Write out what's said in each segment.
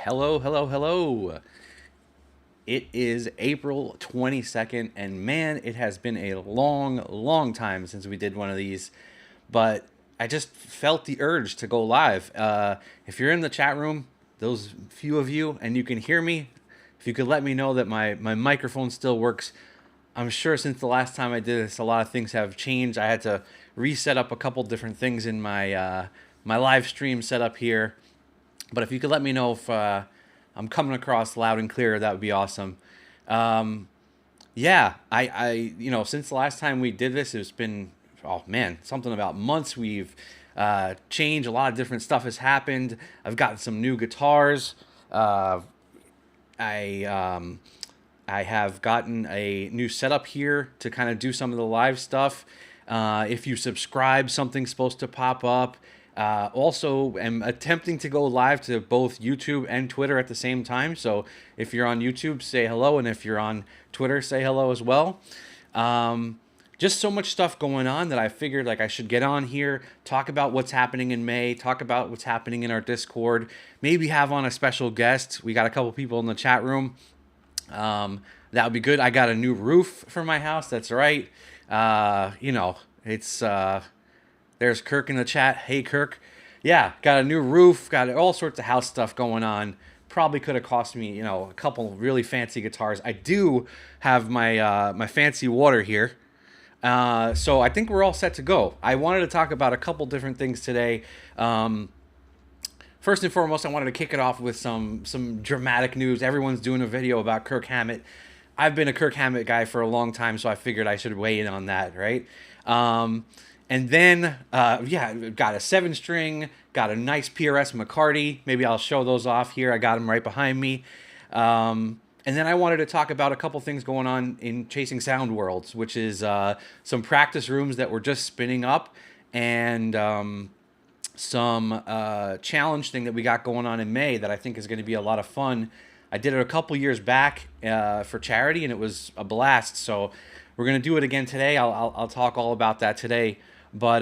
Hello, hello, hello. It is April 22nd, and man, it has been a long, long time since we did one of these. But I just felt the urge to go live. If you're in the chat room, those few of you, and you can hear me, if you could let me know that my microphone still works. I'm sure since the last time I did this, a lot of things have changed. I had to reset up a couple different things in my live stream setup here. But if you could let me know if I'm coming across loud and clear, that would be awesome. Um, yeah, since the last time we did this, it's been, oh man, something about months. We've changed. A lot of different stuff has happened. I've gotten some new guitars. Uh, I I have gotten a new setup here to kind of do some of the live stuff. If you subscribe, something's supposed to pop up. Also, am attempting to go live to both YouTube and Twitter at the same time. So if you're on YouTube, say hello, and if you're on Twitter, say hello as well. Just so much stuff going on that I figured like I should get on here, talk about what's happening in May, talk about what's happening in our Discord, maybe have on a special guest. We got a couple people in the chat room. That would be good. I got a new roof for my house. That's right. It's there's Kirk in the chat. Hey, Kirk. Yeah, got a new roof. Got all sorts of house stuff going on. Probably could have cost me, a couple really fancy guitars. I do have my fancy water here. So I think we're all set to go. I wanted to talk about a couple different things today. First and foremost, I wanted to kick it off with some dramatic news. Everyone's doing a video about Kirk Hammett. I've been a Kirk Hammett guy for a long time, so I figured I should weigh in on that, right? And then, got a 7-string, got a nice PRS McCarty. Maybe I'll show those off here. I got them right behind me. And then I wanted to talk about a couple things going on in Chasing Sound Worlds, which is some practice rooms that were just spinning up, and some challenge thing that we got going on in May that I think is going to be a lot of fun. I did it a couple years back for charity, and it was a blast. So we're going to do it again today. I'll talk all about that today. But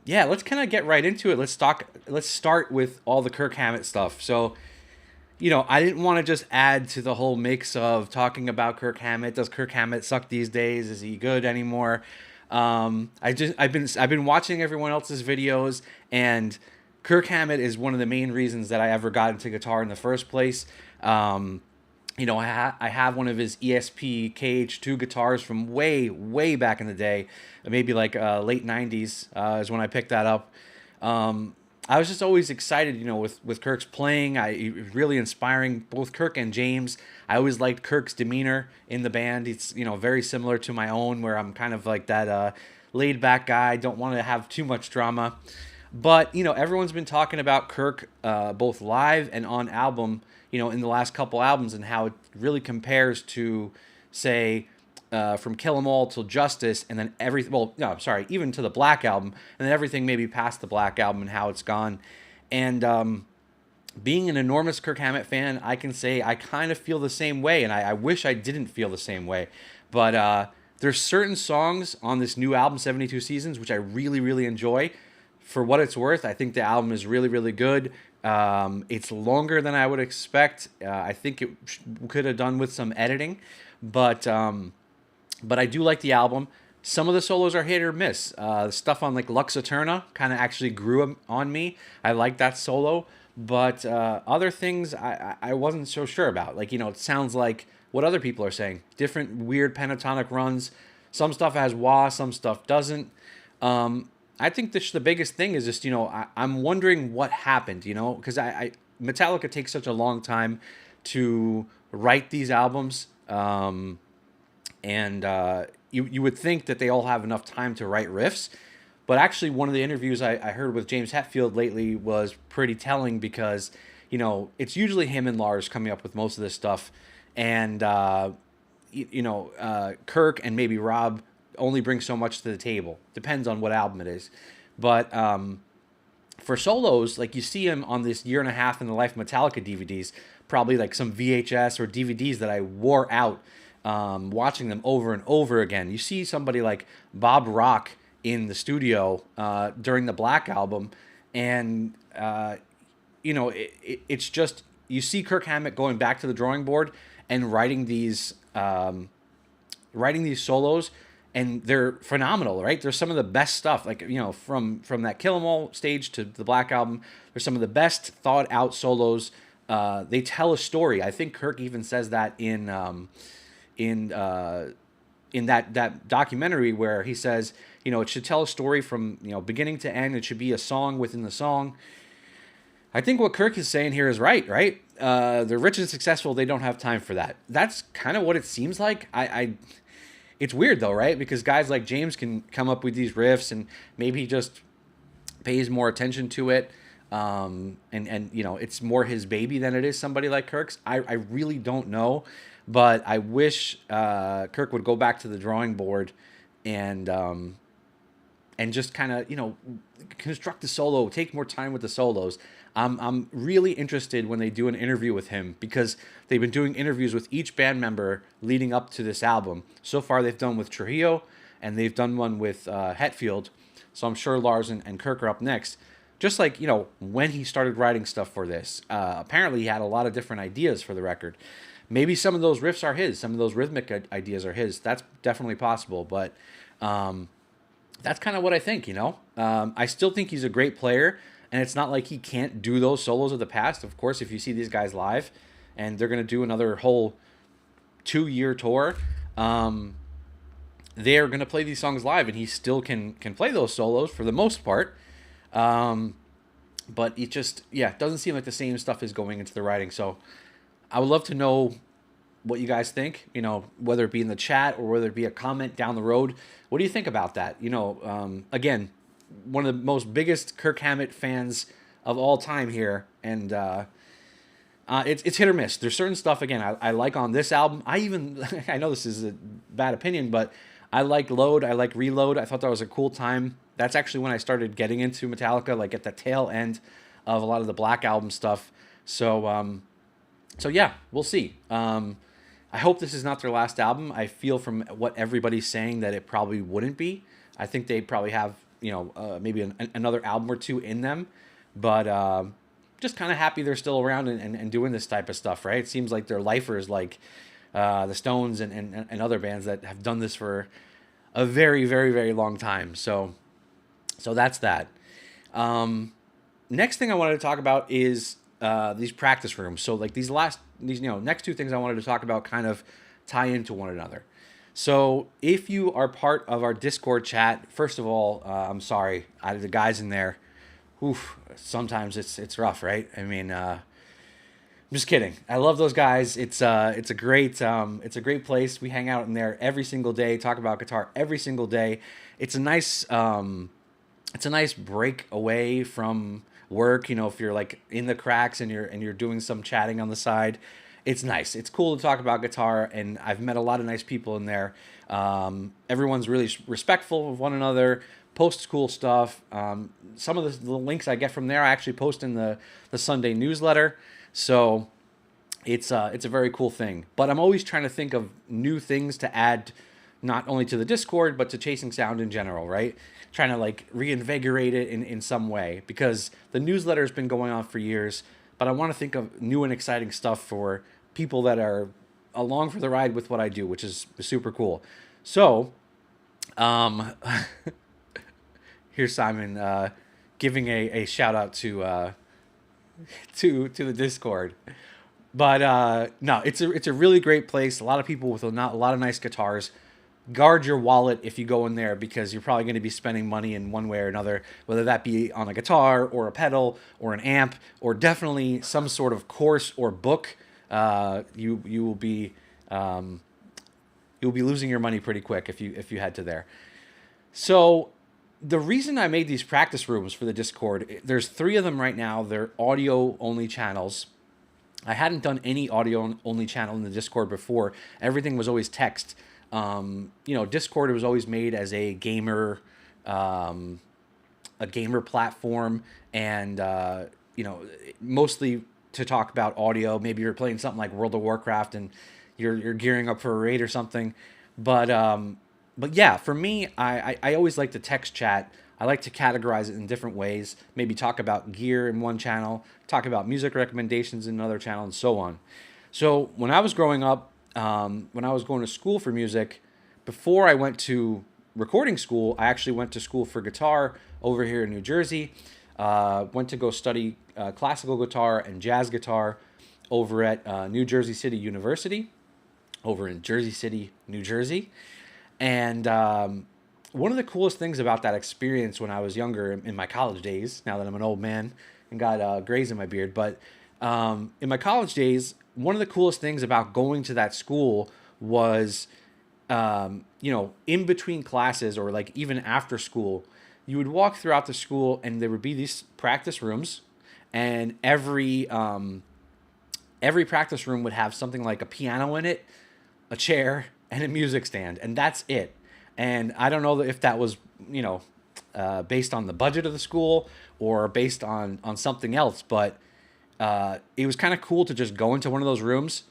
let's kind of get right into it. Let's start with all the Kirk Hammett stuff. So, I didn't want to just add to the whole mix of talking about Kirk Hammett. Does Kirk Hammett suck these days? Is he good anymore? I've been watching everyone else's videos, and Kirk Hammett is one of the main reasons that I ever got into guitar in the first place. I have one of his ESP KH2 guitars from way, way back in the day, maybe like late 90s is when I picked that up. I was just always excited, with Kirk's playing. It was really inspiring, both Kirk and James. I always liked Kirk's demeanor in the band. It's, very similar to my own, where I'm kind of like that laid-back guy, don't want to have too much drama. But, everyone's been talking about Kirk both live and on album, in the last couple albums, and how it really compares to, say, from Kill 'Em All till Justice, and then even to the Black Album, and then everything maybe past the Black Album and how it's gone. And being an enormous Kirk Hammett fan, I can say I kind of feel the same way, and I wish I didn't feel the same way. But there's certain songs on this new album, 72 Seasons, which I really, really enjoy. For what it's worth, I think the album is really, really good. It's longer than I would expect. I think it could have done with some editing, but I do like the album. Some of the solos are hit or miss. The stuff on like Lux Eterna kind of actually grew on me. I like that solo, but other things I wasn't so sure about. Like, it sounds like what other people are saying. Different weird pentatonic runs. Some stuff has wah, some stuff doesn't. I think the biggest thing is just, I'm wondering what happened, because Metallica takes such a long time to write these albums. You would think that they all have enough time to write riffs. But actually, one of the interviews I heard with James Hetfield lately was pretty telling, because, it's usually him and Lars coming up with most of this stuff. And, Kirk and maybe Rob only bring so much to the table. Depends on what album it is. But for solos, like you see him on this Year and a Half in the Life Metallica DVDs, probably like some VHS or DVDs that I wore out watching them over and over again. You see somebody like Bob Rock in the studio during the Black Album, and it's just you see Kirk Hammett going back to the drawing board and writing these solos, and they're phenomenal, right? They're some of the best stuff, like, from that Kill 'Em All stage to the Black Album. They're some of the best thought out solos. They tell a story. I think Kirk even says that in that documentary, where he says, it should tell a story from beginning to end. It should be a song within the song. I think what Kirk is saying here is right, right? They're rich and successful. They don't have time for that. That's kind of what it seems like. It's weird though, right? Because guys like James can come up with these riffs, and maybe he just pays more attention to it. And it's more his baby than it is somebody like Kirk's. I really don't know, but I wish Kirk would go back to the drawing board and just kind of construct the solo, take more time with the solos. I'm really interested when they do an interview with him, because they've been doing interviews with each band member leading up to this album. So far, they've done with Trujillo, and they've done one with Hetfield. So I'm sure Lars and Kirk are up next. Just like, when he started writing stuff for this, apparently he had a lot of different ideas for the record. Maybe some of those riffs are his. Some of those rhythmic ideas are his. That's definitely possible. But that's kind of what I think, I still think he's a great player. And it's not like he can't do those solos of the past. Of course, if you see these guys live, and they're going to do another whole 2-year tour, they're going to play these songs live, and he still can play those solos for the most part. But it just, doesn't seem like the same stuff is going into the writing. So I would love to know what you guys think, whether it be in the chat or whether it be a comment down the road. What do you think about that? Again, one of the most biggest Kirk Hammett fans of all time here, and it's hit or miss. There's certain stuff, again, I like on this album. I know this is a bad opinion, but I like Load, I like Reload. I thought that was a cool time. That's actually when I started getting into Metallica, like at the tail end of a lot of the Black Album stuff. So yeah, we'll see. I hope this is not their last album. I feel from what everybody's saying that it probably wouldn't be. I think they probably have maybe another album or two in them, but just kind of happy they're still around and doing this type of stuff, right? It seems like they're lifers, like the Stones and other bands that have done this for a very, very, very long time. So that's that. Next thing I wanted to talk about is these practice rooms. So like these next two things I wanted to talk about kind of tie into one another. So if you are part of our Discord chat, first of all, I'm sorry, the guys in there, sometimes it's rough, right? I mean, I'm just kidding. I love those guys. It's a great place. We hang out in there every single day, talk about guitar every single day. It's a nice break away from work. If you're like in the cracks and you're doing some chatting on the side. It's nice. It's cool to talk about guitar, and I've met a lot of nice people in there. Everyone's really respectful of one another, posts cool stuff. Some of the links I get from there I actually post in the Sunday newsletter. So it's a very cool thing. But I'm always trying to think of new things to add, not only to the Discord, but to Chasing Sound in general, right? Trying to like reinvigorate it in some way, because the newsletter has been going on for years, but I want to think of new and exciting stuff for people that are along for the ride with what I do, which is super cool. So, here's Simon giving a shout out to the Discord. But no, it's a really great place. A lot of people with a lot of nice guitars. Guard your wallet if you go in there, because you're probably going to be spending money in one way or another, whether that be on a guitar or a pedal or an amp, or definitely some sort of course or book. You will be losing your money pretty quick if you head to there. So the reason I made these practice rooms for the Discord, there's 3 of them right now. They're audio only channels. I hadn't done any audio only channel in the Discord before. Everything was always text. Discord was always made as a gamer platform, and mostly to talk about audio. Maybe you're playing something like World of Warcraft and you're gearing up for a raid or something. But yeah, for me, I always like to text chat I like to categorize it in different ways, maybe talk about gear in one channel, talk about music recommendations in another channel, and so on. So when I was growing up, when I was going to school for music, before I went to recording school, I actually went to school for guitar over here in New Jersey. Went to go study classical guitar and jazz guitar over at New Jersey City University, over in Jersey City, New Jersey. And one of the coolest things about that experience when I was younger in my college days, now that I'm an old man and got grays in my beard, but in my college days, one of the coolest things about going to that school was, in between classes or like even after school, you would walk throughout the school and there would be these practice rooms, and every practice room would have something like a piano in it, a chair, and a music stand, and that's it. And I don't know if that was, based on the budget of the school or based on something else, but it was kind of cool to just go into one of those rooms,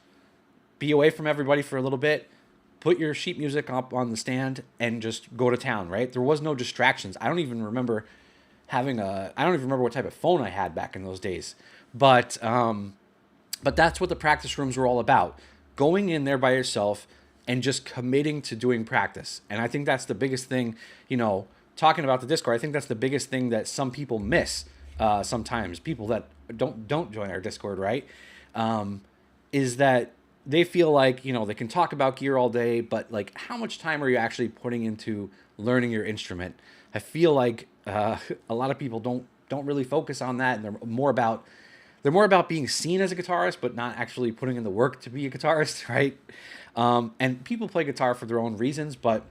be away from everybody for a little bit, put your sheet music up on the stand, and just go to town, right? There was no distractions. I don't even remember what type of phone I had back in those days. But that's what the practice rooms were all about. Going in there by yourself and just committing to doing practice. And I think that's the biggest thing, talking about the Discord, I think that's the biggest thing that some people miss sometimes, people that don't join our Discord, right? Is that they feel like, they can talk about gear all day, but like how much time are you actually putting into learning your instrument? I feel like a lot of people don't really focus on that, and they're more about being seen as a guitarist, but not actually putting in the work to be a guitarist, right? And people play guitar for their own reasons, but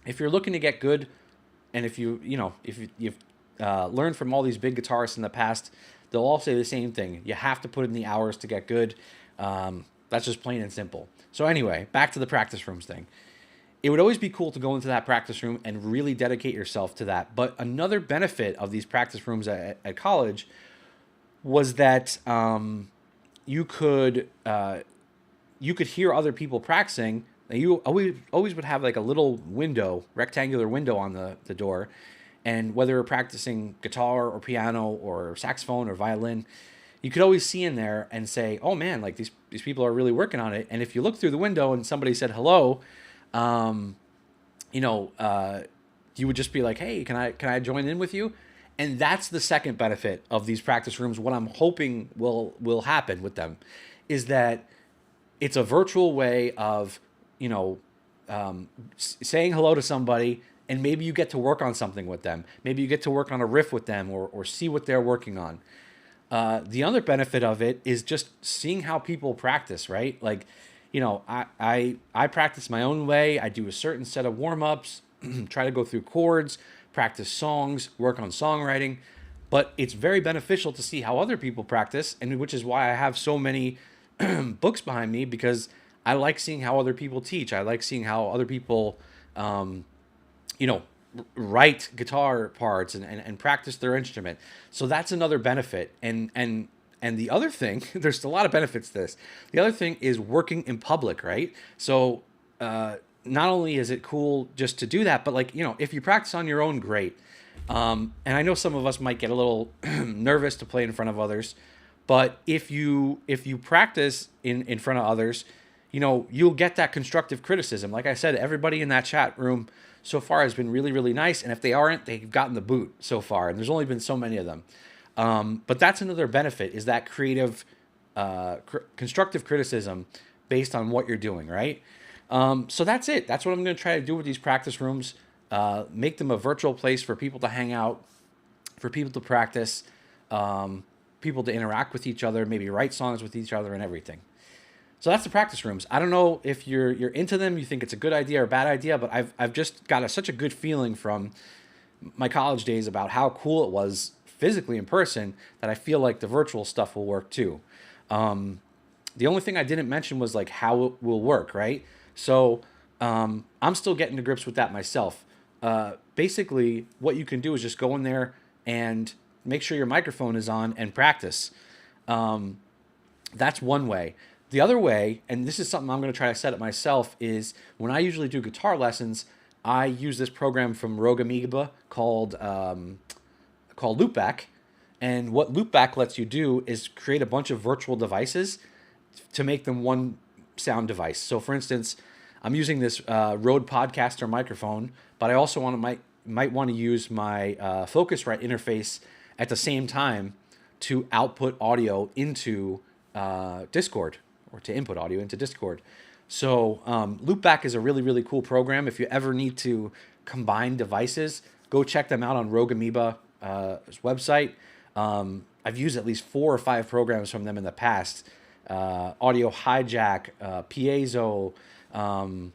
if you're looking to get good, and if you've learned from all these big guitarists in the past, they'll all say the same thing. You have to put in the hours to get good. That's just plain and simple. So anyway, back to the practice rooms thing. It would always be cool to go into that practice room and really dedicate yourself to that. But another benefit of these practice rooms at college was that you could hear other people practicing. You always would have like a little window, rectangular window on the door, and whether you're practicing guitar or piano or saxophone or violin, you could always see in there and say, "Oh man, like these people are really working on it." And if you look through the window and somebody said hello, you would just be like, "Hey, can I join in with you?" And that's the second benefit of these practice rooms. What I'm hoping will happen with them is that it's a virtual way of, saying hello to somebody, and maybe you get to work on something with them. Maybe you get to work on a riff with them or see what they're working on. The other benefit of it is just seeing how people practice, right? Like, I practice my own way. I do a certain set of warm-ups, try to go through chords, practice songs, work on songwriting, but it's very beneficial to see how other people practice, and which is why I have so many books behind me, because I like seeing how other people teach. I like seeing how other people, write guitar parts and practice their instrument. So that's another benefit. And the other thing, there's a lot of benefits to this. The other thing is working in public, right? So not only is it cool just to do that, but like, if you practice on your own, great. And I know some of us might get a little nervous to play in front of others, but if you practice in front of others, you'll get that constructive criticism. Like I said, everybody in that chat room so far has been really, really nice. And if they aren't, they've gotten the boot so far. And there's only been so many of them. But that's another benefit, is that creative, constructive criticism based on what you're doing, right? So that's it. That's what I'm going to try to do with these practice rooms. Make them a virtual place for people to hang out, for people to practice, people to interact with each other, maybe write songs with each other and everything. So that's the practice rooms. I don't know if you're into them, you think it's a good idea or a bad idea, but I've just got such a good feeling from my college days about how cool it was physically in person that I feel like the virtual stuff will work too. The only thing I didn't mention was like how it will work, right? So I'm still getting to grips with that myself. Basically, what you can do is just go in there and make sure your microphone is on and practice. That's one way. The other way, and this is something I'm going to try to set up myself, is when I usually do guitar lessons, I use this program from Rogue Amoeba called Loopback. And what Loopback lets you do is create a bunch of virtual devices to make them one sound device. So, for instance, I'm using this Rode Podcaster microphone, but I also might want to use my Focusrite interface at the same time to output audio into Discord, or to input audio into Discord. So Loopback is a really, really cool program. If you ever need to combine devices, go check them out on Rogue Amoeba website. I've used at least 4 or 5 programs from them in the past. Audio Hijack, Piezo. I'm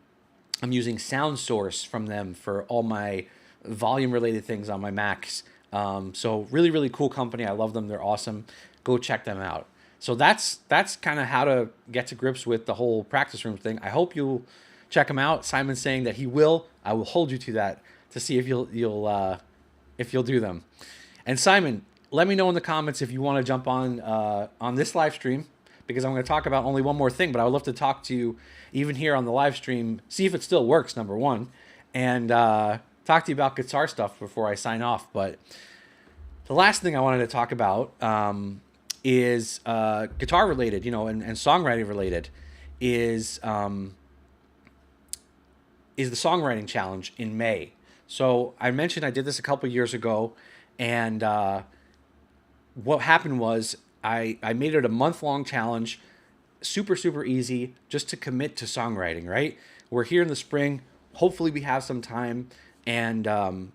using Sound Source from them for all my volume-related things on my Macs. So really, really cool company. I love them. They're awesome. Go check them out. So that's kind of how to get to grips with the whole practice room thing. I hope you'll check them out. Simon's saying that he will. I will hold you to that to see if you'll do them. And Simon, let me know in the comments if you want to jump on this live stream, because I'm going to talk about only one more thing. But I would love to talk to you even here on the live stream, see if it still works, number one, and talk to you about guitar stuff before I sign off. But the last thing I wanted to talk about is guitar related, and songwriting related, is the songwriting challenge in May. So I mentioned I did this a couple years ago, and what happened was I made it a month-long challenge, super, super easy, just to commit to songwriting, right? We're here in the spring. Hopefully we have some time, and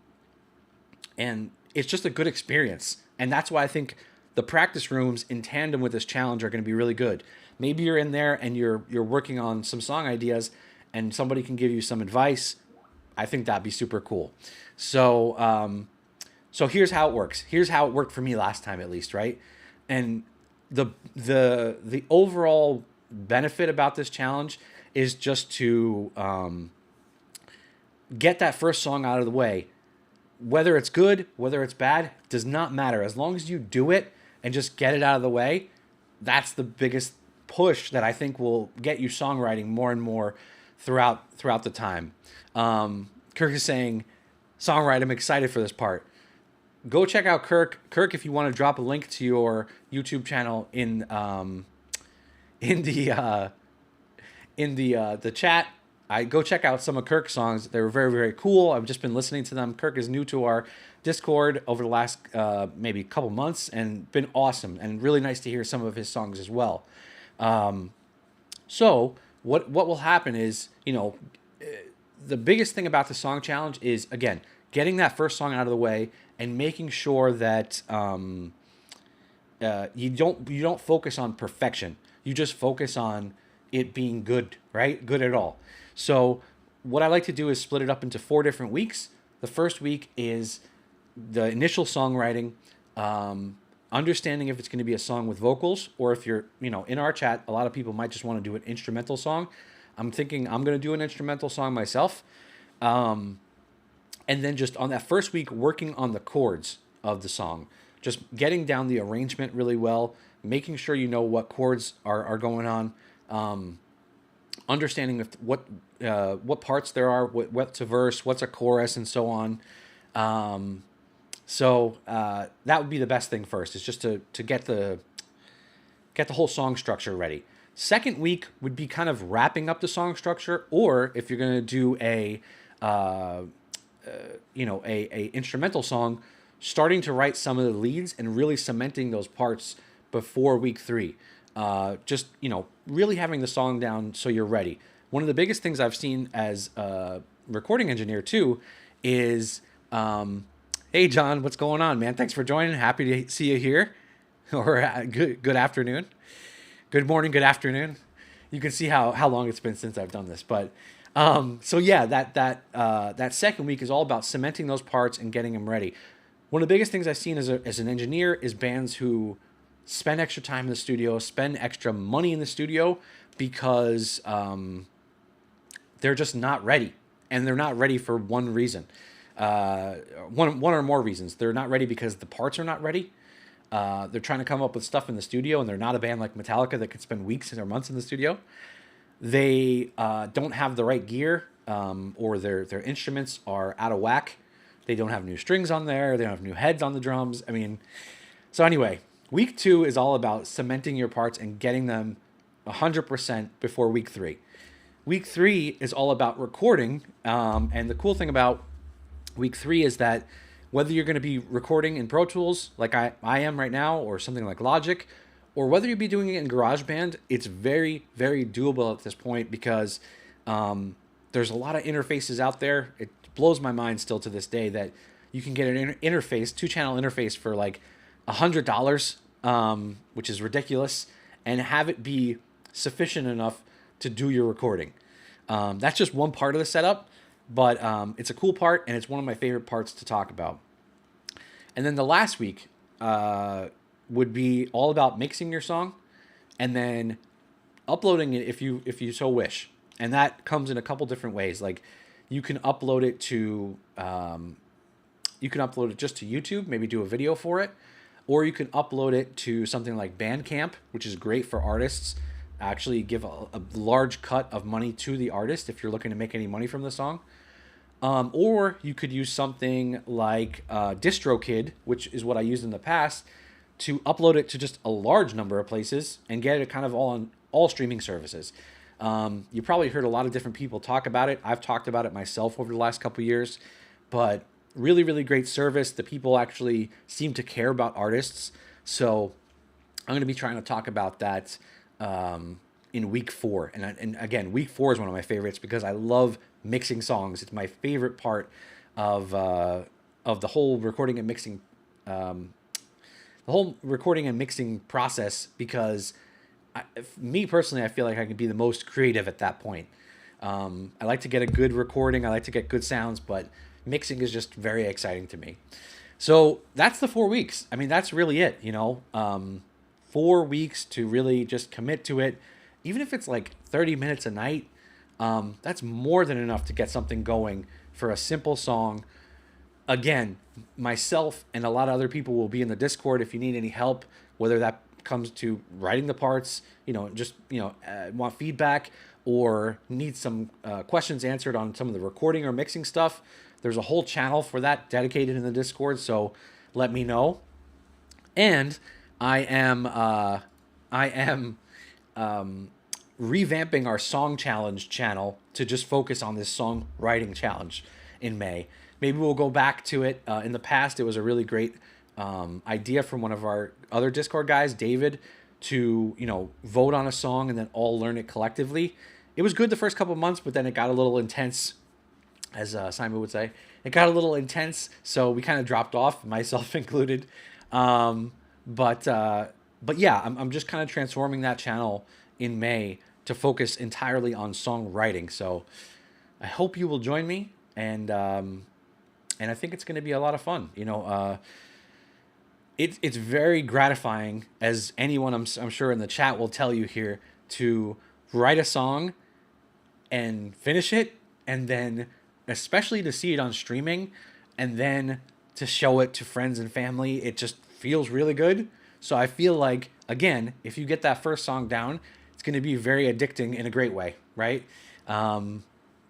it's just a good experience. And that's why I think the practice rooms in tandem with this challenge are going to be really good. Maybe you're in there and you're working on some song ideas and somebody can give you some advice. I think that'd be super cool. So here's how it works. Here's how it worked for me last time, at least, right? And the overall benefit about this challenge is just to get that first song out of the way. Whether it's good, whether it's bad, does not matter. As long as you do it and just get it out of the way, that's the biggest push that I think will get you songwriting more and more throughout the time. Kirk is saying, songwrite, I'm excited for this part. Go check out Kirk. Kirk, if you want to drop a link to your YouTube channel in the chat, I go check out some of Kirk's songs. They were very, very cool. I've just been listening to them. Kirk is new to our Discord over the last maybe couple months, and been awesome, and really nice to hear some of his songs as well. So what will happen is, the biggest thing about the song challenge is, again, getting that first song out of the way and making sure that you don't focus on perfection. You just focus on it being good, right? Good at all. So what I like to do is split it up into 4 different weeks. The first week is the initial songwriting, understanding if it's going to be a song with vocals, or if you're, in our chat, a lot of people might just want to do an instrumental song. I'm thinking I'm going to do an instrumental song myself. And then just on that first week, working on the chords of the song, just getting down the arrangement really well, making sure you know what chords are going on, understanding what parts there are, what's a verse, what's a chorus, and so on. So that would be the best thing first, is just to get the whole song structure ready. Second week would be kind of wrapping up the song structure, or if you're going to do a instrumental song, starting to write some of the leads and really cementing those parts before week 3. Just really having the song down so you're ready. One of the biggest things I've seen as a recording engineer too is, hey John, what's going on, man? Thanks for joining. Happy to see you here. Or good afternoon. Good morning, good afternoon. You can see how long it's been since I've done this, but so yeah, that second week is all about cementing those parts and getting them ready. One of the biggest things I've seen as an engineer is bands who spend extra time in the studio, spend extra money in the studio because they're just not ready, and they're not ready for one reason, one or more reasons. They're not ready because the parts are not ready. They're trying to come up with stuff in the studio, and they're not a band like Metallica that could spend weeks or months in the studio. They don't have the right gear. or their instruments are out of whack. They don't have new strings on there. They don't have new heads on the drums. I mean, so anyway, week 2 is all about cementing your parts and getting them 100% before week 3. Week 3 is all about recording. And the cool thing about week 3 is that whether you're going to be recording in Pro Tools like I am right now, or something like Logic, or whether you be doing it in GarageBand, it's very, very doable at this point because there's a lot of interfaces out there. It blows my mind still to this day that you can get an interface, 2-channel interface for like $100, which is ridiculous, and have it be sufficient enough to do your recording. That's just one part of the setup, but it's a cool part, and it's one of my favorite parts to talk about. And then the last week would be all about mixing your song and then uploading it if you so wish. And that comes in a couple different ways. Like you can upload it just to YouTube, maybe do a video for it, or you can upload it to something like Bandcamp, which is great for artists. Actually give a large cut of money to the artist if you're looking to make any money from the song. Or you could use something like DistroKid, which is what I used in the past, to upload it to just a large number of places and get it kind of all on all streaming services. You probably heard a lot of different people talk about it. I've talked about it myself over the last couple of years, but really, really great service. The people actually seem to care about artists. So I'm going to be trying to talk about that in week 4. And again, week 4 is one of my favorites because I love mixing songs. It's my favorite part of the whole recording and mixing process because me personally, I feel like I can be the most creative at that point. I like to get a good recording. I like to get good sounds, but mixing is just very exciting to me. So that's the 4 weeks. I mean, that's really it, 4 weeks to really just commit to it. Even if it's like 30 minutes a night, that's more than enough to get something going for a simple song. Again, myself and a lot of other people will be in the Discord if you need any help, whether that comes to writing the parts, want feedback or need some questions answered on some of the recording or mixing stuff. There's a whole channel for that dedicated in the Discord, so let me know. And I am revamping our song challenge channel to just focus on this song writing challenge in May. Maybe we'll go back to it. In the past, it was a really great idea from one of our other Discord guys, David, to vote on a song and then all learn it collectively. It was good the first couple of months, but then it got a little intense, as Simon would say. It got a little intense, so we kind of dropped off, myself included. But yeah, I'm just kind of transforming that channel in May to focus entirely on songwriting. So I hope you will join me, and I think it's going to be a lot of fun. It's very gratifying, as anyone I'm sure in the chat will tell you here, to write a song and finish it, and then especially to see it on streaming, and then to show it to friends and family. It just feels really good. So I feel like, again, if you get that first song down, it's going to be very addicting in a great way, right?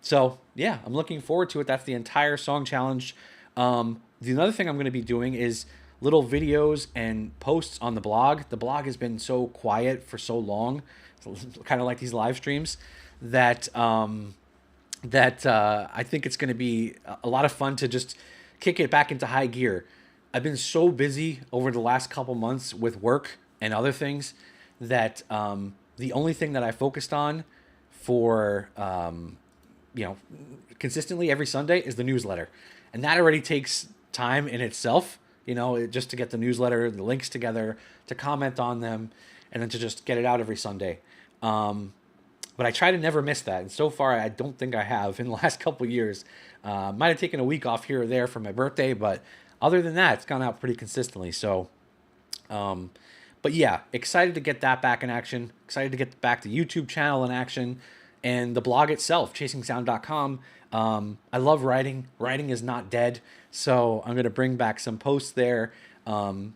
So yeah, I'm looking forward to it. That's the entire song challenge. The other thing I'm going to be doing is little videos and posts on the blog. The blog has been so quiet for so long, kind of like these live streams, that I think it's going to be a lot of fun to just kick it back into high gear. I've been so busy over the last couple months with work and other things that the only thing that I focused on for consistently every Sunday is the newsletter, and that already takes time in itself. Just to get the newsletter, the links together, to comment on them, and then to just get it out every Sunday. But I try to never miss that, and so far I don't think I have in the last couple of years. Might have taken a week off here or there for my birthday, but other than that, it's gone out pretty consistently. So, but yeah, excited to get that back in action. Excited to get back the YouTube channel in action, and the blog itself, chasingsound.com. I love writing. Writing is not dead. So I'm going to bring back some posts there. And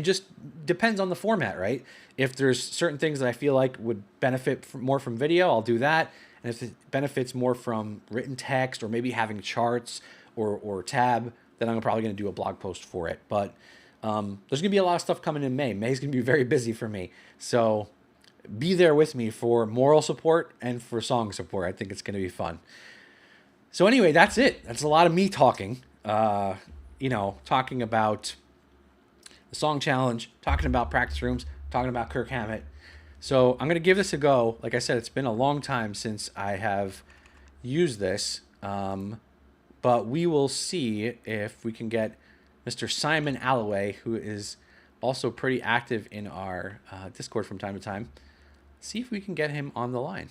just depends on the format, right? If there's certain things that I feel like would benefit more from video, I'll do that. And if it benefits more from written text or maybe having charts or tab, then I'm probably going to do a blog post for it. But there's going to be a lot of stuff coming in May. May's going to be very busy for me. So be there with me for moral support and for song support. I think it's going to be fun. So anyway, that's it. That's a lot of me talking. Talking about the song challenge, talking about practice rooms, talking about Kirk Hammett. So I'm going to give this a go. Like I said, it's been a long time since I have used this. But we will see if we can get Mr. Simon Alloway, who is also pretty active in our Discord from time to time. See if we can get him on the line.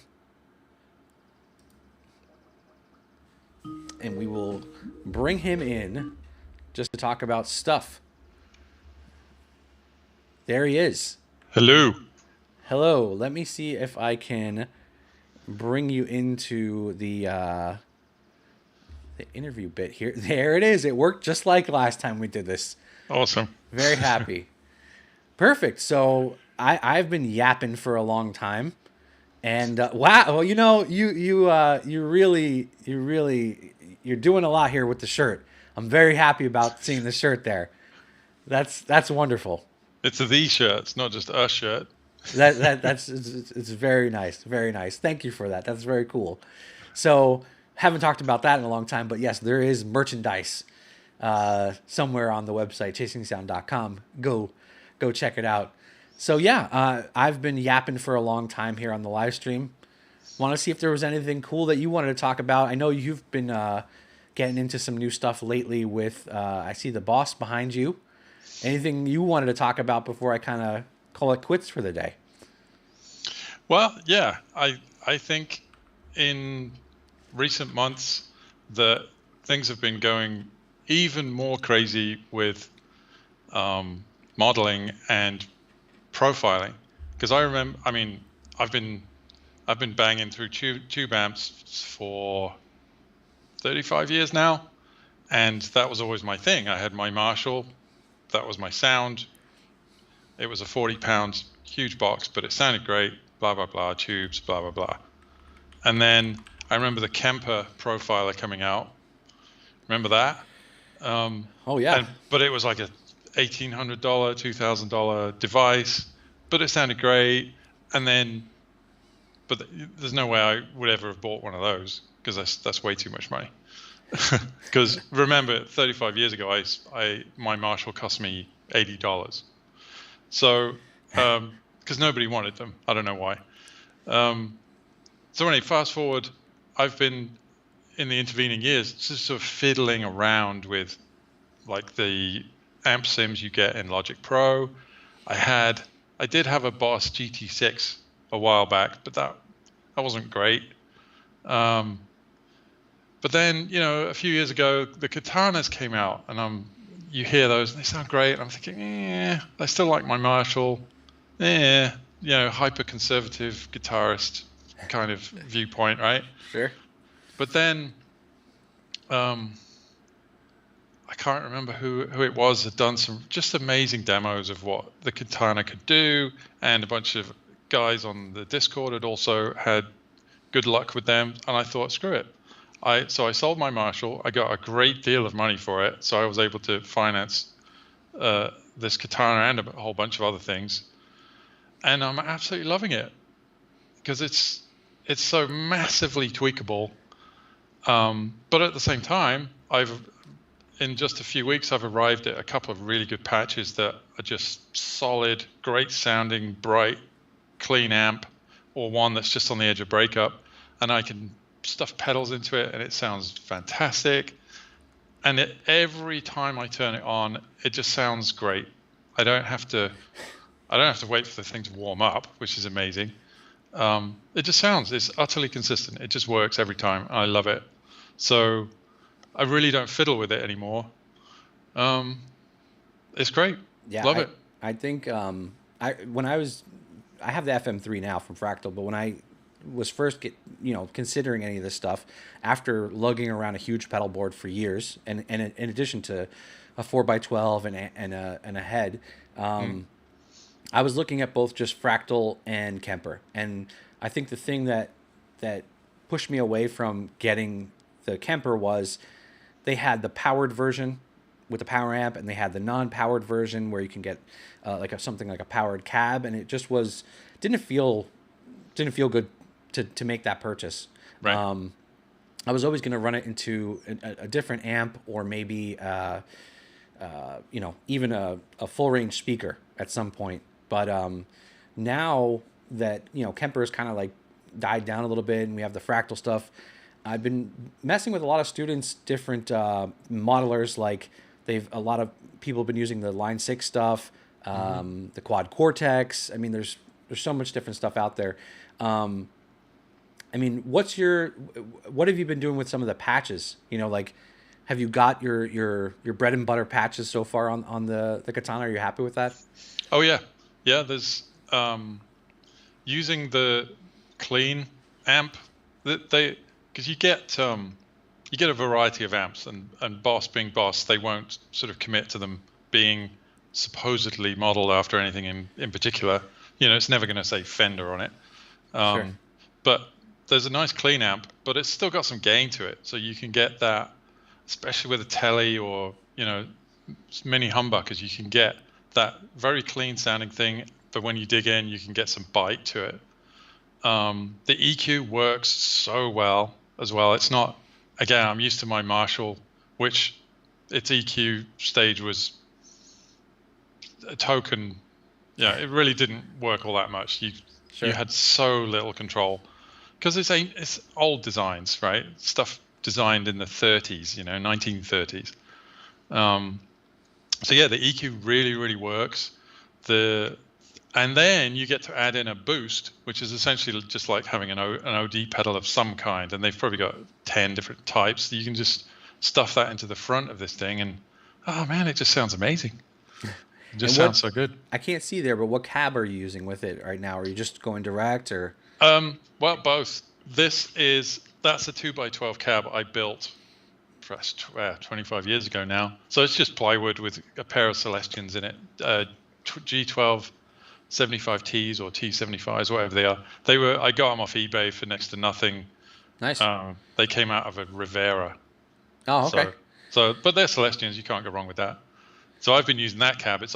And we will bring him in just to talk about stuff. There he is. Hello. Hello. Let me see if I can bring you into the interview bit here. There it is. It worked just like last time we did this. Awesome. Very happy. Perfect. So I've been yapping for a long time. And wow, well, you're doing a lot here with the shirt. I'm very happy about seeing the shirt there. That's wonderful. It's a the shirt. It's not just a shirt. It's very nice, very nice. Thank you for that. That's very cool. So haven't talked about that in a long time, but yes, there is merchandise somewhere on the website chasingsound.com. Go check it out. So yeah, I've been yapping for a long time here on the live stream. Want to see if there was anything cool that you wanted to talk about. I know you've been getting into some new stuff lately with, I see the boss behind you. Anything you wanted to talk about before I kind of call it quits for the day? Well, yeah, I think in recent months that things have been going even more crazy with modeling and profiling, because I've been banging through tube amps for 35 years now, and that was always my thing. I had my Marshall, that was my sound. It was a 40-pound huge box, but it sounded great, blah blah blah, tubes, blah blah blah. And then I remember the Kemper profiler coming out. Remember that? Oh yeah. But it was like a $1,800, $2,000 device, but it sounded great. And then, but there's no way I would ever have bought one of those, because that's way too much money. Because remember, 35 years ago, my Marshall cost me $80. So, because nobody wanted them, I don't know why. So anyway, fast forward, I've been in the intervening years just sort of fiddling around with like the amp sims you get in Logic Pro. I did have a Boss GT6 a while back, but that wasn't great. But then, a few years ago, the Katanas came out, and you hear those, and they sound great. And I'm thinking, I still like my Marshall. Hyper conservative guitarist kind of viewpoint, right? Sure. But then, I can't remember who it was had done some just amazing demos of what the Katana could do, and a bunch of guys on the Discord had also had good luck with them, and I thought, screw it. So I sold my Marshall. I got a great deal of money for it, so I was able to finance this Katana and a whole bunch of other things, and I'm absolutely loving it because it's so massively tweakable. But at the same time, in just a few weeks, I've arrived at a couple of really good patches that are just solid, great sounding, bright, clean amp, or one that's just on the edge of breakup, and I can stuff pedals into it, and it sounds fantastic. And every time I turn it on, it just sounds great. I don't have to wait for the thing to warm up, which is amazing. It's utterly consistent. It just works every time. I love it. So I really don't fiddle with it anymore. It's great. Yeah, love it. I think I have the FM3 now from Fractal, but when I was first considering any of this stuff, after lugging around a huge pedal board for years, and in addition to a 4x12 and a head, I was looking at both just Fractal and Kemper, and I think the thing that pushed me away from getting the Kemper was they had the powered version with the power amp, and they had the non-powered version where you can get something like a powered cab, and it just was didn't feel good to make that purchase. Right. I was always going to run it into a different amp, or maybe even a full range speaker at some point. But now that Kemper's kind of like died down a little bit, and we have the fractal stuff, I've been messing with a lot of students, different modelers. Like a lot of people have been using the Line 6 stuff, the Quad Cortex. I mean, there's so much different stuff out there. I mean, what have you been doing with some of the patches? Like, have you got your bread and butter patches so far on the Katana? Are you happy with that? Oh yeah. There's using the clean amp because you get a variety of amps, and Boss being Boss, they won't sort of commit to them being supposedly modeled after anything in particular. It's never going to say Fender on it. Sure. But there's a nice clean amp, but it's still got some gain to it. So you can get that, especially with a Tele or, mini humbuckers, you can get that very clean sounding thing. But when you dig in, you can get some bite to it. The EQ works so well as well. It's not, again, I'm used to my Marshall, which its EQ stage was a token. Yeah, it really didn't work all that much. You had so little control because it's old designs, right? Stuff designed in the 30s, 1930s. So yeah, the EQ really, really works. And then you get to add in a boost, which is essentially just like having an OD pedal of some kind, and they've probably got 10 different types. You can just stuff that into the front of this thing, and oh man, it just sounds amazing. It just sounds so good. I can't see there, but what cab are you using with it right now? Are you just going direct, or? Well, both. That's a 2x12 cab I built 25 years ago now. So it's just plywood with a pair of Celestians in it, G12 75Ts or T75s, whatever they are. I got them off eBay for next to nothing. Nice. They came out of a Rivera. Oh, okay. But they're Celestians. You can't go wrong with that. So I've been using that cab. It's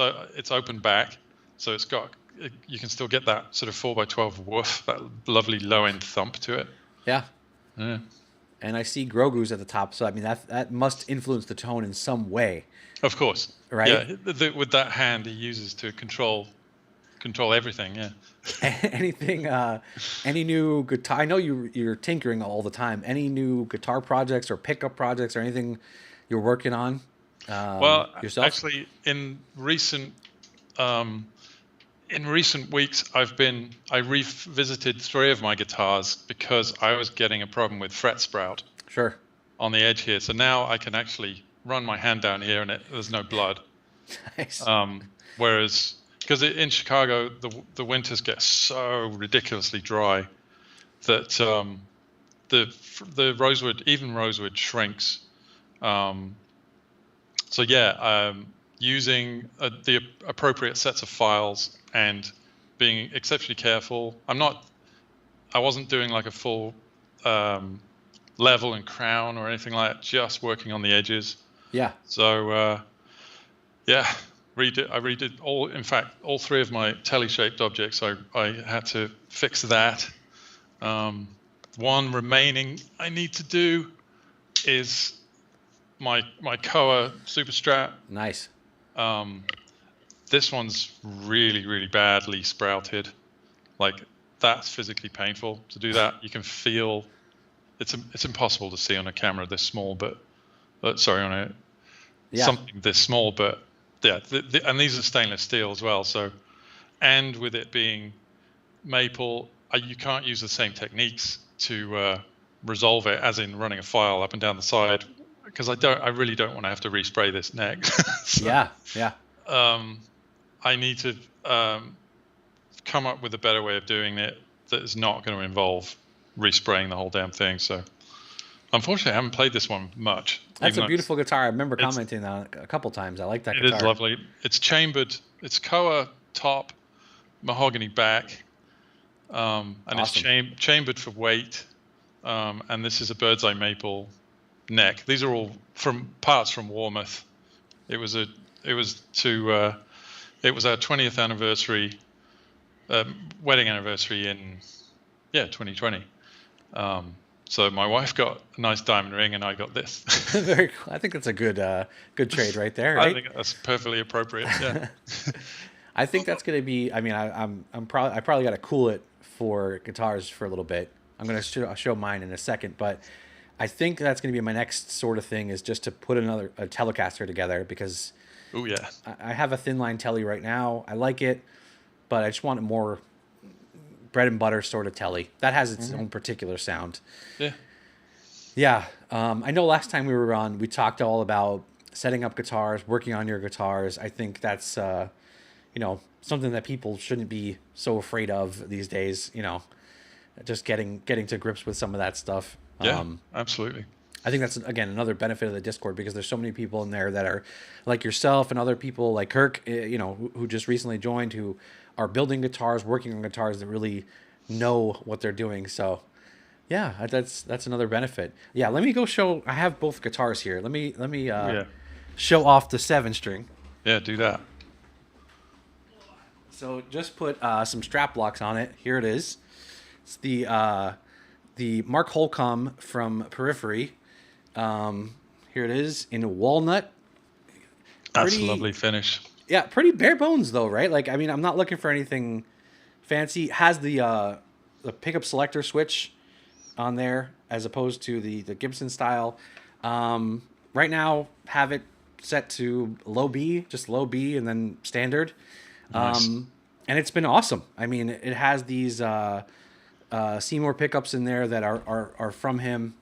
open back, so you can still get that sort of 4x12 woof, that lovely low end thump to it. Yeah. Yeah. And I see Grogu's at the top, so I mean that must influence the tone in some way. Of course. Right. Yeah. With that hand he uses to control everything. Yeah. Anything? Any new guitar? I know you're tinkering all the time. Any new guitar projects or pickup projects or anything you're working on? Well, yourself? actually, in recent weeks, I revisited 3 of my guitars because I was getting a problem with fret sprout. Sure. On the edge here, so now I can actually run my hand down here and there's no blood. Nice. Whereas, because in Chicago the winters get so ridiculously dry that the rosewood shrinks. So yeah, using the appropriate sets of files and being exceptionally careful. I wasn't doing like a full level and crown or anything like that, just working on the edges. Yeah. So yeah, I redid all 3 of my tele-shaped objects. I had to fix that. One remaining I need to do is my Koa Super Strat. Nice. This one's really, really badly sprouted. Like, that's physically painful to do that. You can feel it's impossible to see on a camera this small, but something this small. But yeah, and these are stainless steel as well. So, and with it being maple, you can't use the same techniques to resolve it as in running a file up and down the side. Because I really don't want to have to respray this neck. So, yeah. I need to come up with a better way of doing it that is not going to involve respraying the whole damn thing. So, unfortunately, I haven't played this one much. That's a beautiful guitar. I remember commenting on it a couple times. I like that guitar. It is lovely. It's chambered. It's Koa top, mahogany back, and awesome. It's chambered for weight. and this is a bird's eye maple neck. These are all from parts from Warmouth. It was our 20th anniversary, wedding anniversary in 2020. So my wife got a nice diamond ring, and I got this. Very cool. I think that's a good trade right there. Right? I think that's perfectly appropriate. Yeah. I think that's gonna be. I mean, I probably got to cool it for guitars for a little bit. I'm gonna show mine in a second, but I think that's gonna be my next sort of thing, is just to put a Telecaster together, because Oh yeah. I have a thin line telly right now. I like it, but I just want a more bread and butter sort of telly that has its own particular sound. Yeah. Yeah. I know last time we were on, we talked all about setting up guitars, working on your guitars. I think that's, something that people shouldn't be so afraid of these days, just getting to grips with some of that stuff. Yeah, absolutely. I think that's, again, another benefit of the Discord, because there's so many people in there that are like yourself and other people like Kirk, who just recently joined, who are building guitars, working on guitars, that really know what they're doing. So yeah, that's another benefit. Yeah. Let me go show, I have both guitars here. Let me show off the 7-string. Yeah, do that. So just put some strap locks on it. Here it is. It's the Mark Holcomb from Periphery. Here it is in walnut. That's a lovely finish. Yeah, pretty bare bones though, right? Like, I mean, I'm not looking for anything fancy. It has the pickup selector switch on there, as opposed to the Gibson style. Right now, have it set to low B, just low B, and then standard. Nice. And it's been awesome. I mean, it has these Seymour pickups in there that are from him.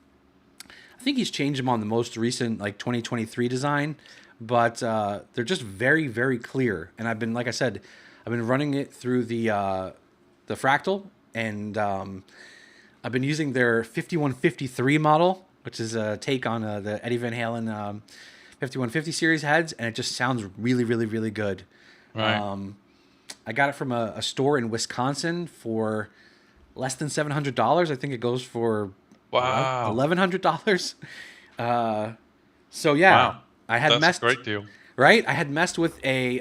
I think he's changed them on the most recent, like 2023 design, but they're just very, very clear. And I've been, like I said, I've been running it through the Fractal, and I've been using their 5153 model, which is a take on the Eddie Van Halen 5150 series heads, and it just sounds really, really, really good. Right. I got it from a store in Wisconsin for less than $700. I think it goes for $1,100. So yeah, Wow. I had That's a great deal. Right? I had messed with a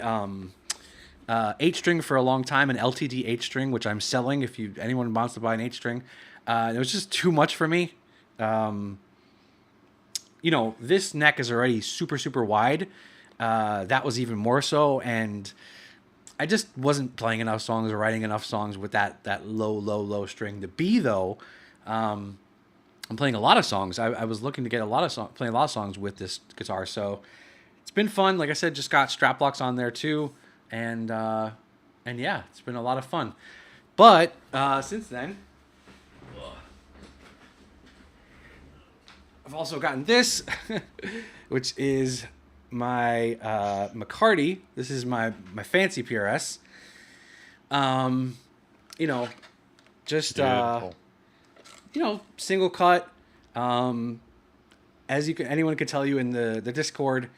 8-string for a long time, an LTD 8-string, which I'm selling if anyone wants to buy an 8-string. It was just too much for me. This neck is already super, super wide. That was even more so, and I just wasn't playing enough songs or writing enough songs with that low string. The B, though, I'm playing a lot of songs. I was looking to get playing a lot of songs with this guitar, so it's been fun. Like I said, just got strap locks on there too, and yeah, it's been a lot of fun. But since then, I've also gotten this, which is my McCarty. This is my fancy PRS. Just single cut. As anyone could tell you in the Discord,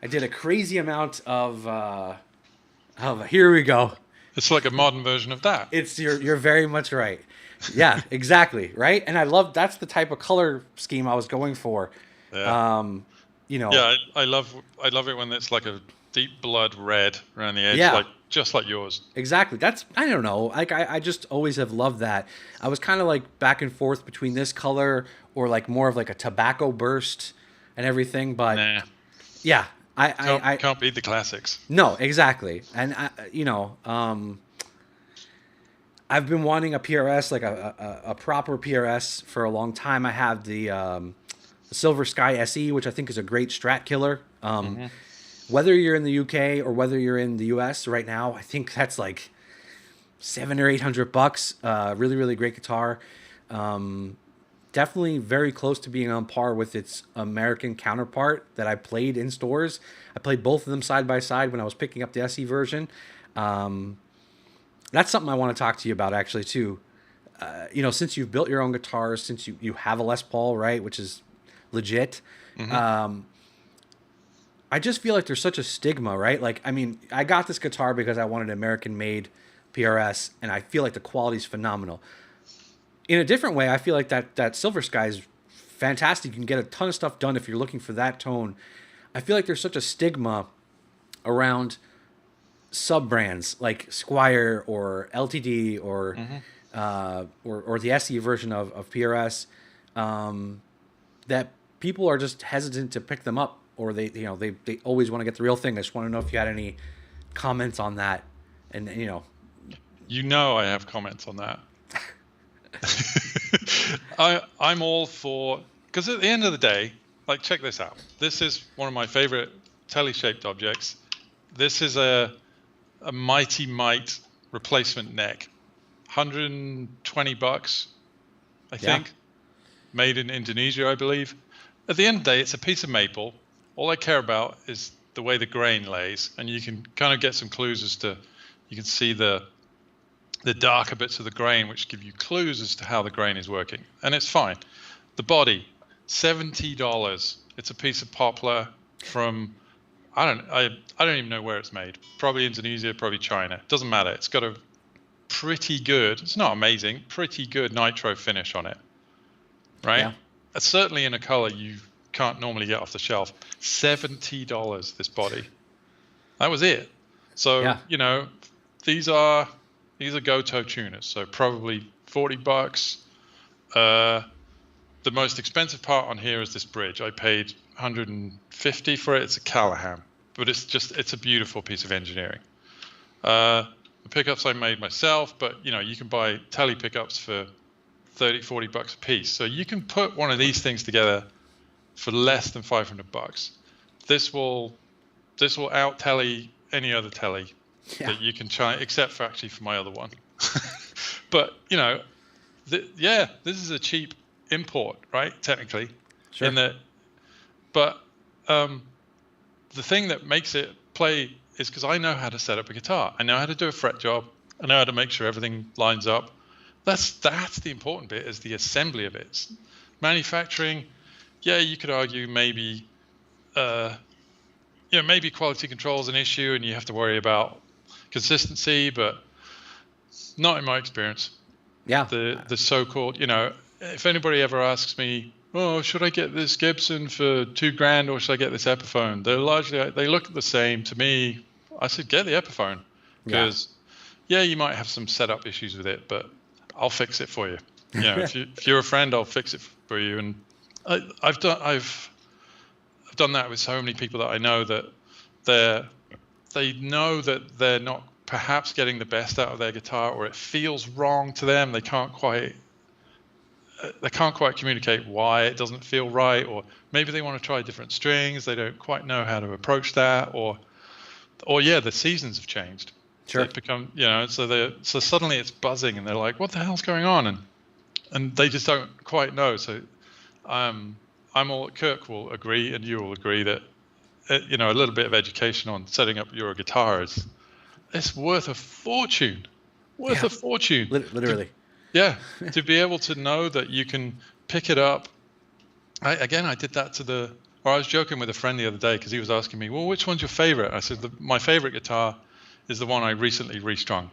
I did a crazy amount of here we go. It's like a modern version of that. You're very much right. Yeah, exactly, right? And that's the type of color scheme I was going for. Yeah. Yeah, I love it when it's like a deep blood red around the edge, Yeah. just like yours. Exactly. I don't know. Like I just always have loved that. I was kind of like back and forth between this color or like more of like a tobacco burst and everything, but Nah. yeah, I can't beat the classics. No, exactly. And I've been wanting a PRS, like a proper PRS, for a long time. I have the Silver Sky SE, which I think is a great Strat killer. Whether you're in the UK or whether you're in the US right now, I think that's like $700 or $800. Really, really great guitar. Definitely very close to being on par with its American counterpart that I played in stores. I played both of them side by side when I was picking up the SE version. That's something I want to talk to you about actually too. Since you've built your own guitars, since you have a Les Paul, right, which is legit. I just feel like there's such a stigma, right? Like, I mean, I got this guitar because I wanted an American-made PRS, and I feel like the quality's phenomenal. in a different way, I feel like that Silver Sky is fantastic. You can get a ton of stuff done if you're looking for that tone. I feel like there's such a stigma around sub brands like Squire or LTD or the SE version of PRS, that people are just hesitant to pick them up, or they always want to get the real thing. I just want to know if you had any comments on that, and I have comments on that. I'm all for, because at the end of the day, like, check this out. This is one of my favorite telly-shaped objects. This is a Mighty Mite replacement neck, $120, I think, made in Indonesia, I believe. At the end of the day, it's a piece of maple. All I care about is the way the grain lays, and you can kind of get some clues as to, you can see the darker bits of the grain, which give you clues as to how the grain is working, and it's fine. The body, $70. It's a piece of poplar from, I don't even know where it's made. Probably Indonesia, probably China. Doesn't matter. It's got a pretty good, it's not amazing, pretty good nitro finish on it, right? Yeah. Certainly in a color you can't normally get off the shelf. $70 this body. That was it. So these are Goto tuners, so probably $40. The most expensive part on here is this bridge. I paid $150 for it. It's a Callahan, but it's a beautiful piece of engineering. The pickups I made myself, but you can buy tele pickups for $30-$40 a piece. So you can put one of these things together for less than $500. This will out telly any other telly that you can try, except for my other one. But this is a cheap import, right? Technically, sure. But the thing that makes it play is because I know how to set up a guitar. I know how to do a fret job. I know how to make sure everything lines up. That's the important bit, is the assembly of it. Manufacturing, you could argue maybe maybe quality control is an issue and you have to worry about consistency, but not in my experience. Yeah. The so-called, if anybody ever asks me, oh, should I get this Gibson for $2,000 or should I get this Epiphone? They look the same to me. I said, get the Epiphone, because you might have some setup issues with it, but I'll fix it for you. If you're a friend, I'll fix it for you. And I've done that with so many people that I know, that they know that they're not perhaps getting the best out of their guitar, or it feels wrong to them. They can't quite communicate why it doesn't feel right, or maybe they want to try different strings. They don't quite know how to approach that, or the seasons have changed. Sure. They've become, so suddenly it's buzzing and they're like, what the hell's going on? And they just don't quite know. So Kirk will agree, and you will agree, that a little bit of education on setting up your guitar it's worth a fortune. A fortune. Literally. To be able to know that you can pick it up. I did that I was joking with a friend the other day, because he was asking me, well, which one's your favorite? I said, my favorite guitar is the one I recently restrung,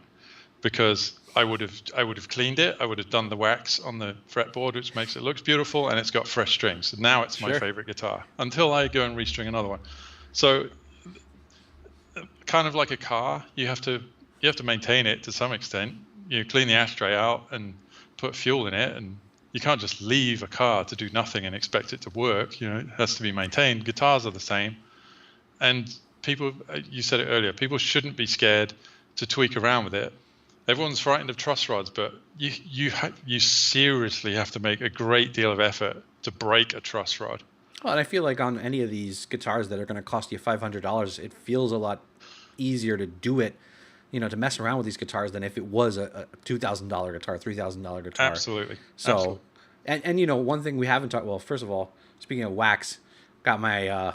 because I would have cleaned it. I would have done the wax on the fretboard, which makes it look beautiful, and it's got fresh strings. So now it's my favorite guitar until I go and restring another one. So kind of like a car, you have to maintain it to some extent. You clean the ashtray out and put fuel in it, and you can't just leave a car to do nothing and expect it to work. It has to be maintained. Guitars are the same. And people, you said it earlier, people shouldn't be scared to tweak around with it. Everyone's frightened of truss rods, but you seriously have to make a great deal of effort to break a truss rod. Well, and I feel like on any of these guitars that are going to cost you $500, it feels a lot easier to do it, to mess around with these guitars, than if it was a $2,000 guitar, $3,000 guitar. Absolutely. So, and one thing we haven't talked. Well, first of all, speaking of wax, got my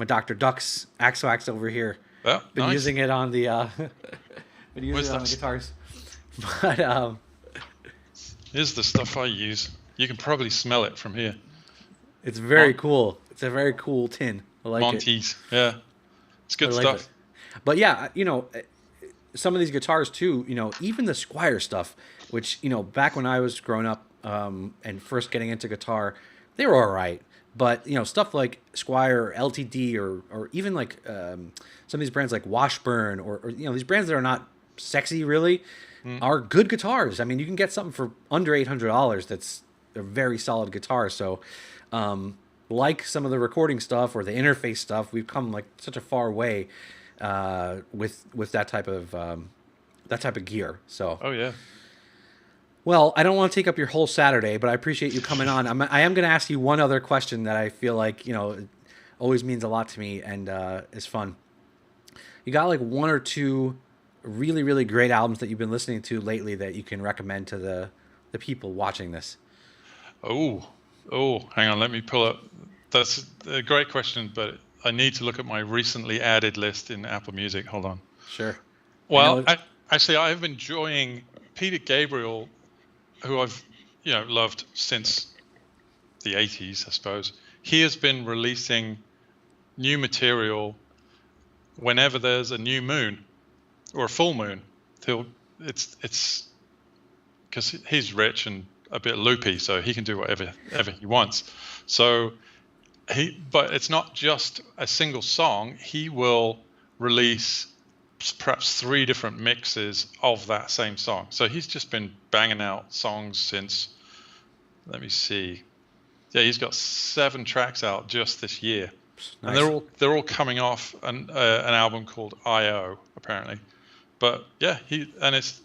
Dr. Duck's Axe Wax over here. Well, been nice. using it on the guitars. But here's the stuff I use. You can probably smell it from here. It's very cool. It's a very cool tin. I like Monty's. Yeah. It's good stuff. It. But yeah, some of these guitars too, even the Squire stuff, which, back when I was growing up and first getting into guitar, they were all right. But, stuff like Squire or LTD or even like some of these brands like Washburn or these brands that are not sexy really are good guitars. I mean, you can get something for under $800 that's a very solid guitar. So, like some of the recording stuff or the interface stuff, we've come like such a far way with that type of gear. So. Oh yeah. Well, I don't want to take up your whole Saturday, but I appreciate you coming on. I am going to ask you one other question that I feel like always means a lot to me and is fun. You got like one or two really, really great albums that you've been listening to lately that you can recommend to the people watching this? Oh, hang on. Let me pull up. That's a great question, but I need to look at my recently added list in Apple Music. Hold on. Sure. Well, actually, I've been enjoying Peter Gabriel, who I've loved since the 80s, I suppose. He has been releasing new material whenever there's a new moon or a full moon. It's because he's rich and a bit loopy, so he can do whatever he wants. So but it's not just a single song. He will release perhaps 3 different mixes of that same song. So he's just been banging out songs since, let me see. Yeah, he's got 7 tracks out just this year. Nice. And they're all coming off an album called I.O. apparently. But yeah, it's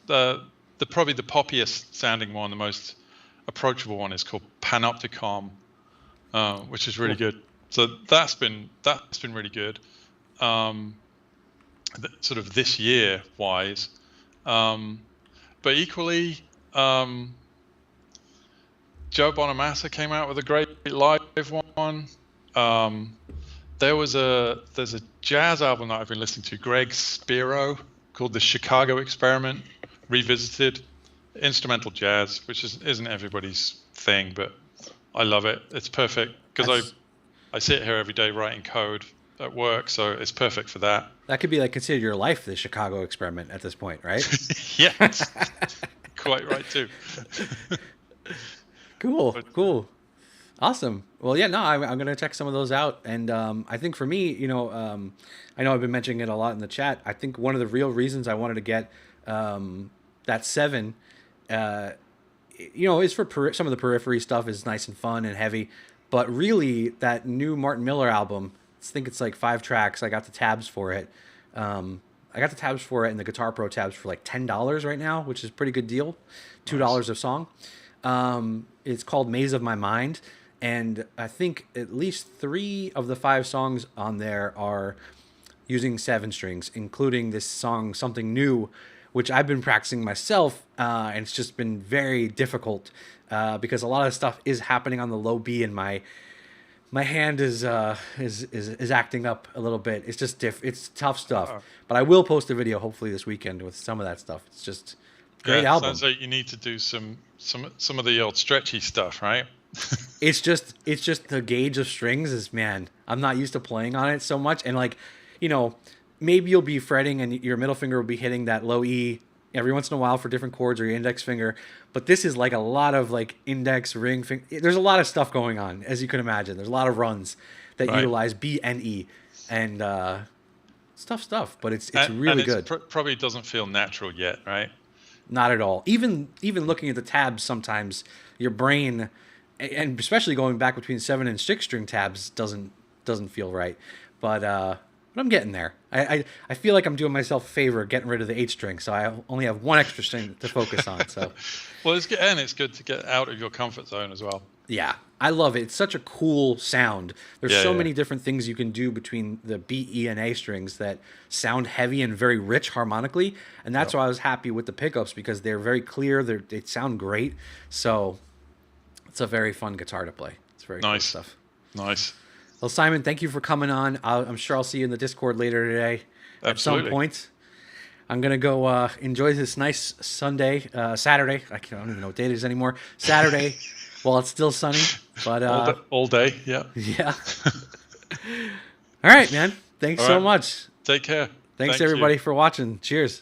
probably the poppiest sounding one, the most approachable one is called Panopticon, which is really good. So that's been really good. Sort of this year wise, but equally, Joe Bonamassa came out with a great live one. There's a jazz album that I've been listening to, Greg Spiro, called The Chicago Experiment Revisited, instrumental jazz, which isn't everybody's thing, but I love it. It's perfect because I sit here every day writing code at work, so it's perfect for that. That could be like considered your life, the Chicago Experiment at this point, right? Yes, quite right too. Cool. Awesome. Well, yeah, no, I'm going to check some of those out. And I think for me, I know I've been mentioning it a lot in the chat. I think one of the real reasons I wanted to get that 7, is for some of the periphery stuff is nice and fun and heavy. But really, that new Martin Miller album, I think it's like 5 tracks. I got the tabs for it. And the Guitar Pro tabs for like $10 right now, which is a pretty good deal. $2 a song. It's called Maze of My Mind. And I think at least 3 of the 5 songs on there are using 7 strings, including this song, Something New, which I've been practicing myself. And it's just been very difficult because a lot of stuff is happening on the low B, and my hand is acting up a little bit. It's just it's tough stuff. But I will post a video hopefully this weekend with some of that stuff. It's just great album. Sounds like you need to do some of the old stretchy stuff, right? It's just the gauge of strings is, man, I'm not used to playing on it so much, and like, maybe you'll be fretting and your middle finger will be hitting that low E every once in a while for different chords, or your index finger. But this is like a lot of like index, ring, finger. There's a lot of stuff going on, as you can imagine. There's a lot of runs that utilize B and E, and stuff. But it's really good. Probably doesn't feel natural yet, right? Not at all. Even looking at the tabs, sometimes your brain, and especially going back between 7 and 6 string tabs, doesn't feel right. But I'm getting there. I feel like I'm doing myself a favor getting rid of the 8 string, so I only have 1 extra string to focus on. So, well, it's good to get out of your comfort zone as well. Yeah, I love it. It's such a cool sound. There's so many different things you can do between the B, E, and A strings that sound heavy and very rich harmonically, and that's why I was happy with the pickups, because they're very clear. They sound great. So it's a very fun guitar to play. It's very cool stuff. Nice. Well, Simon, thank you for coming on. I'm sure I'll see you in the Discord later today. Absolutely. At some point. I'm going to go enjoy this nice Saturday. I don't even know what date it is anymore. Saturday, while it's still sunny. But all day, yeah. Yeah. All right, man. Thanks so much. Take care. Thanks everybody for watching. Cheers.